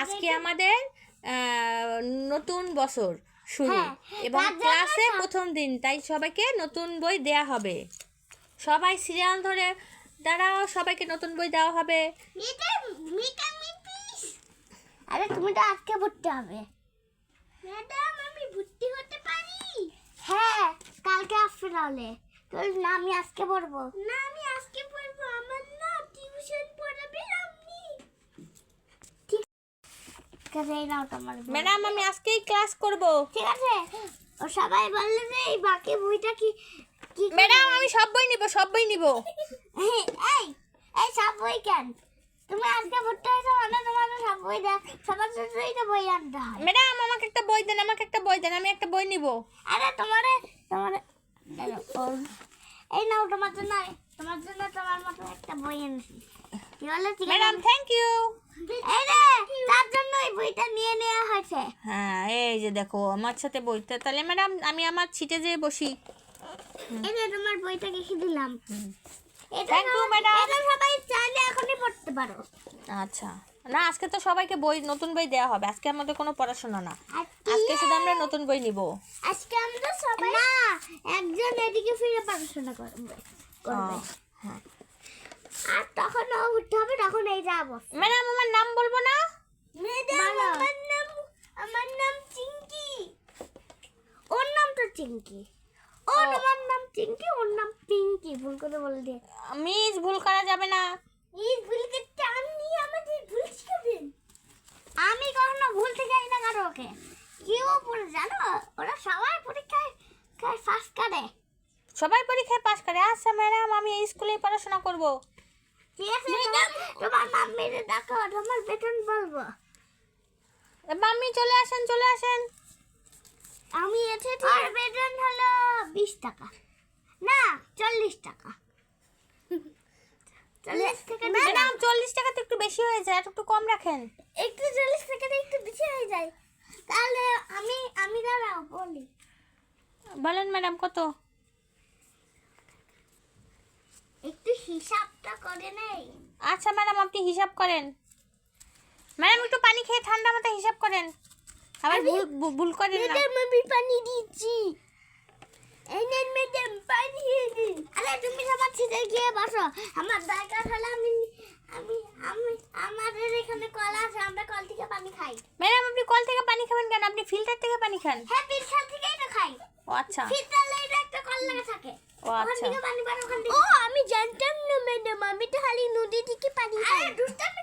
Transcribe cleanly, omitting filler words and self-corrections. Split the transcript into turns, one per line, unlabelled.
আজকে আমাদের নতুন বছর শুরু এবং ক্লাসে প্রথম দিন, তাই সবাইকে নতুন বই দেয়া হবে। সবাই সিরিয়াল ধরে দাঁড়াও, সবাইকে নতুন বই দেওয়া হবে।
আরে তুমি তো আজকে ভর্তি হবে। ম্যাডাম আমি ভর্তি হতে পারি? হ্যাঁ, কালকে আসবে তাহলে। তোর না আমি আজকে পড়বো। না আমি আজকে পড়বো, আমার না টিউশন পড়াবে আপনি। ঠিক আছে, এই নাও তোমার বই।
ম্যাডাম আমি আজকেই ক্লাস করব।
ঠিক আছে, ও সবাই বললে যে এই বাকি বইটা কি কি
ম্যাডাম আমি সব বই নিব, সব বই নিব।
এই এই সব বই কেন? তুমি আজকে ভর্তি হয়েছো মানে তোমার সব বই দেয়, সবার জন্যই তো বই আনতে হয়।
ম্যাডাম আমাকে একটা বই দেন, আমাকে একটা বই দেন, আমি একটা বই নিব।
আরে তোমারে এই নাও তোমার জন্য তোমার মতো একটা বই এনেছি। কি বলে?
Madam thank you.
এই রে, তার জন্য এই বইটা নিয়ে নেওয়া হয়েছে।
হ্যাঁ এই যে দেখো আমার সাথে বইটা। তাহলে ম্যাডাম আমি আমার সিটে যেয়ে বসি।
এই যে তোমার বইটা রেখে দিলাম।
Thank you madam.
এটা সবাই চাইলে এখনই পড়তে পারো।
আচ্ছা, না আজকে তো সবাইকে বই, নতুন বই দেওয়া হবে। আজকে আমাদের কোনো পড়াশোনা না, আজকে শুধু আমরা নতুন বই নিব।
আজকে আমরা সবাই না, একজন এদিকে ফিরে পড়াশোনা করবে।
হ্যাঁ
আর তখন ও উঠতে হবে, তখন এই যাবো।
ম্যাডাম আমার নাম বলবো না?
ম্যাডাম আমার নাম চিঙ্কি। ওর নাম তো চিঙ্কি। ও তোমার নাম চিঙ্কি, ওর নাম পিঙ্কি। ভুল করে বলে দিয়ে।
মিস ভুল করা যাবে না।
এই ভুল করতে আপনি আমাদের ভুল শিখাবেন? আমি কখনো ভুলতে যাই না কারোকে। কেউ ভুল জানো, ওরা সবাই পরীক্ষায় ফার্স্ট করে।
সবাই পরীক্ষায় পাশ করে। আচ্ছা ম্যাডাম আমি এই স্কুলে পড়াশোনা করব।
ঠিক আছে, তোমার নাম মেরে ডাকো, তোমার বেতন বলবো।
মাম্মি চলে আসেন, চলে আসেন।
আমি এসেছি। আর বেতন হলো 20 টাকা, না 40 টাকা। 40 টাকা
ম্যাডাম 40 টাকা তো একটু বেশি হয়ে যায়, একটু কম রাখেন।
একটু 40 টাকাটা একটু বেশি হয়ে যায়। তাহলে আমি দাঁড়াও বলি।
বলেন ম্যাডাম কত?
একটু হিসাবটা করে নেই।
আচ্ছা ম্যাডাম আপনি হিসাব করেন। ম্যাডাম একটু পানি খেয়ে ঠান্ডা মাথায় হিসাব করেন, আবার ভুল করেন না।
ম্যাডাম আমি পানি দিচ্ছি। এই নেন ম্যাডাম পানি দিন। আরে তুমি আমার ছিটে গিয়ে বসো। আমার দরকার হলে আমি আমি আমি আমাদের এখানে কল আছে, আমরা কল থেকে পানি খাই।
ম্যাডাম আপনি কল থেকে পানি খাবেন কেন? আপনি ফিল্টার থেকে পানি খান।
হ্যাঁ, ফিল্টার থেকেই তো খাই।
ও আচ্ছা,
ফিল্টারে একটা কল লাগা থাকে।
ও আচ্ছা।
ওখান থেকে পানি বার, ওখান থেকে। ও আমি জানতাম না ম্যাডাম, আমি তো খালি নদী থেকে পানি খাই। আরে দুষ্টামি